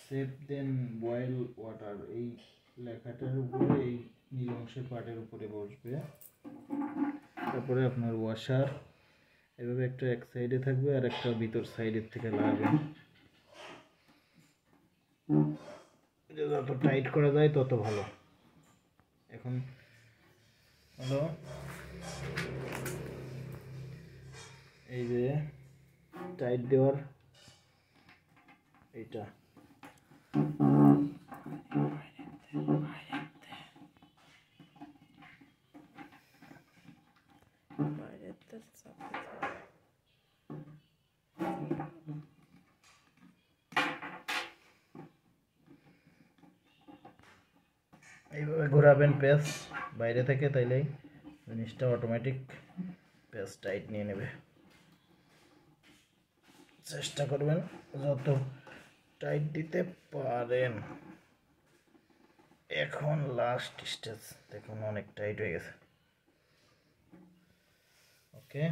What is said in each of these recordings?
Save দেন boil water এই লেখাটার উপরে এই নীল অংশের পার্টের উপরে বসবে। তারপরে আপনার ওয়াশার এভাবে একটা এক সাইডে থাকবে আর একটা ভিতর সাইডের থেকে লাগাবেন। যত টাইট করা যায় তত ভালো। এখন হলো এই যে টাইট দেওয়ার এইটা এইভাবে ঘোরাবেন পেস বাইরে থেকে, তাইলেই জিনিসটা অটোমেটিক পেস টাইট নিয়ে নেবে। চেষ্টা করবেন যত টাইট দিতে পারেন। এখন লাস্ট স্টেজ দেখুন অনেক টাইট হয়ে গেছে। ওকে,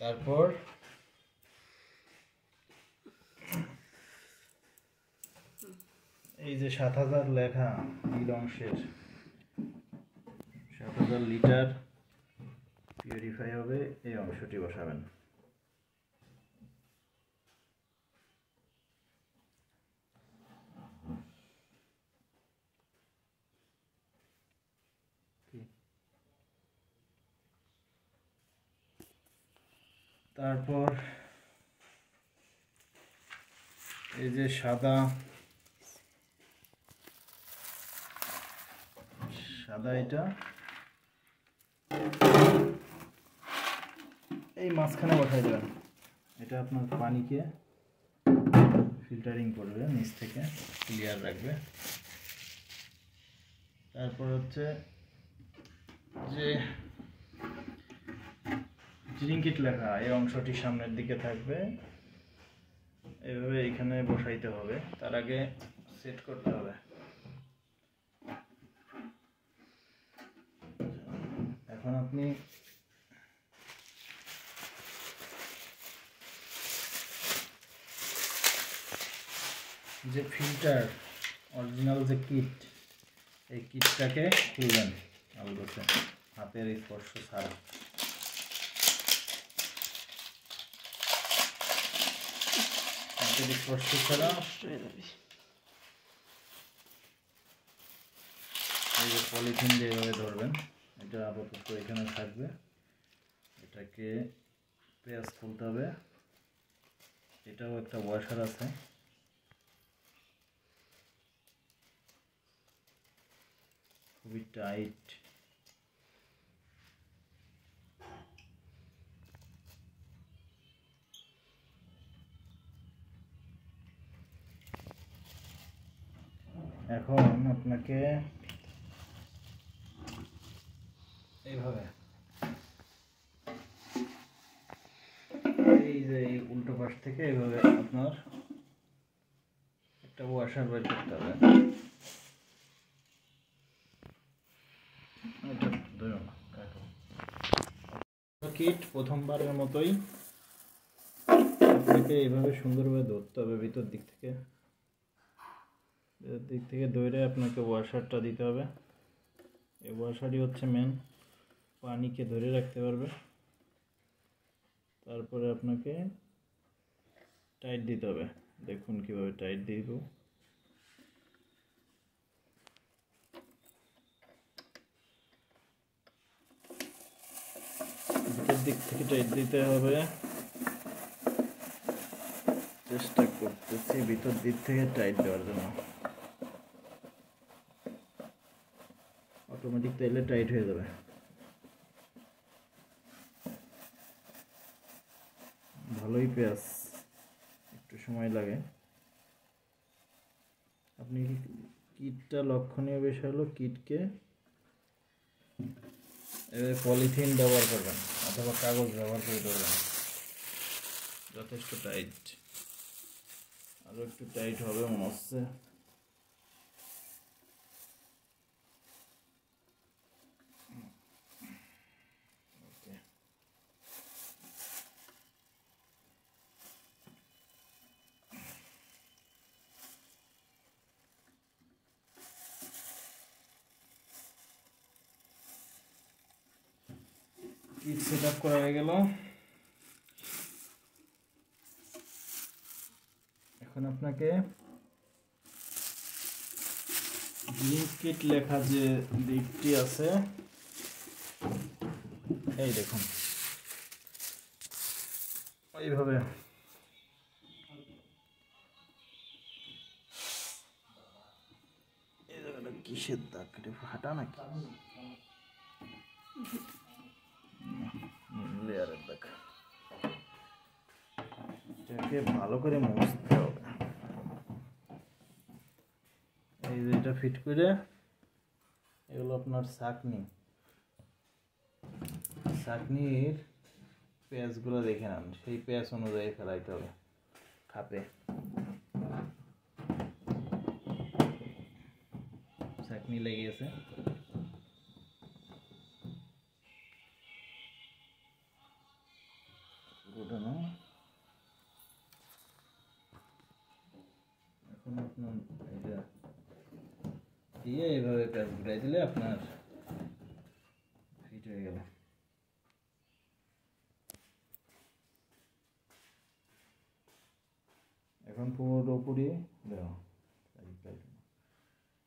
তারপর এই যে 7000 লেখা নীল অংশের 7000 লিটার পিউরিফাই হবে, এই অংশটি বসাবেন। তারপর এই যে সাদা এটা এই মাঝখানে বসাই দেবেন। এটা আপনার পানিকে ফিল্টারিং করবে, নিচ থেকে ক্লিয়ার রাখবে। তারপর হচ্ছে যে ড্রিঙ্কিট লেখা এই অংশটি সামনের দিকে থাকবে, এভাবে এখানে বসাইতে হবে। তার আগে সেট করতে হবে। এখন আপনি যে ফিল্টার অরিজিনাল যে কিট, এই কিটটাকে খুলবেন আলগোছে হাতের স্পর্শ ছাড়া। হাতের স্পর্শ ছাড়া এই যে পলিথিন দিয়ে এভাবে ধরবেন। এটা আপাতত এখানে থাকবে, এটাকে পেঁয়াজ খুলতে হবে। এটাও একটা ওয়াশার আছে, খুবই টাইট। এখন আপনাকে এইভাবে এই যে উল্টো পাশ থেকে এইভাবে আপনার একটা ওয়াশার বের করতে হবে। কিট প্রথমবারের মতোই আপনাকে এইভাবে সুন্দরভাবে ধরতে হবে। ভিতর দিক থেকে ধরে আপনাকে ওয়াশারটা দিতে হবে। এই ওয়াশারই হচ্ছে মেন, পানিকে ধরে রাখতে পারবে। তারপরে আপনাকে টাইট দিতে হবে। দেখুন কিভাবে টাইট দিব। ভিতর দিক থেকে টাইট দিতে হবে। চেষ্টা করতেছি ভিতর দিক থেকে টাইট দেওয়ার জন্য। অটোমেটিক তাইলে টাইট হয়ে যাবে। ভালোই পেঁয়াজ, একটু সময় লাগে। আপনি কিটটা লক্ষণীয় বিষয় হলো কিটকে পলিথিন ব্যবহার করবেন অথবা কাগজ ব্যবহার করে ধরবেন। যথেষ্ট টাইট, আরও একটু টাইট হবে মনে হচ্ছে। কিট সেট আপ করা হয়ে গেল। এখন আপনাকে ড্রিঙ্ক কিট লেখা যে দিকটি আছে, এই দেখুন এইভাবে এই জায়গাটা কিসের দাগ, এটা ফাটা নাকি লেয়ারের দাগ, এটাকে ভালো করে মুছতে হবে। এই যে এটা ফিট করে, এগুলো আপনার চাকনির পেঁয়াজগুলো দেখে নেন, সেই পেঁয়াজ অনুযায়ী ফেলাইতে হবে খাপে। চাকনি লেগে গেছে, এখন আপনার এটা দিয়ে এইভাবে পেঁয়াজ ঘুরাই দিলে আপনার ফিট হয়ে গেল। এখন পুরোপুরি দেখো,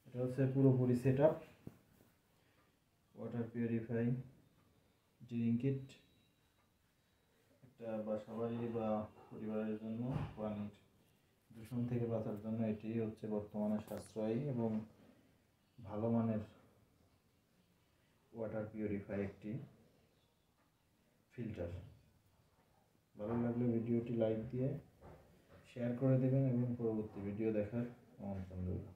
এটা হচ্ছে পুরোপুরি set up. Water purify drink kit একটা বাসাবাড়ি বা পরিবারের জন্য পানির দূষণ থেকে বাঁচার জন্য এটি হচ্ছে বর্তমানে সাশ্রয়ী এবং ভালো মানের ওয়াটার পিউরিফাই একটি ফিল্টার। ভালো লাগলে ভিডিওটি লাইক দিয়ে শেয়ার করে দেবেন এবং পরবর্তী ভিডিও দেখার আমন্ত্রণ রইল।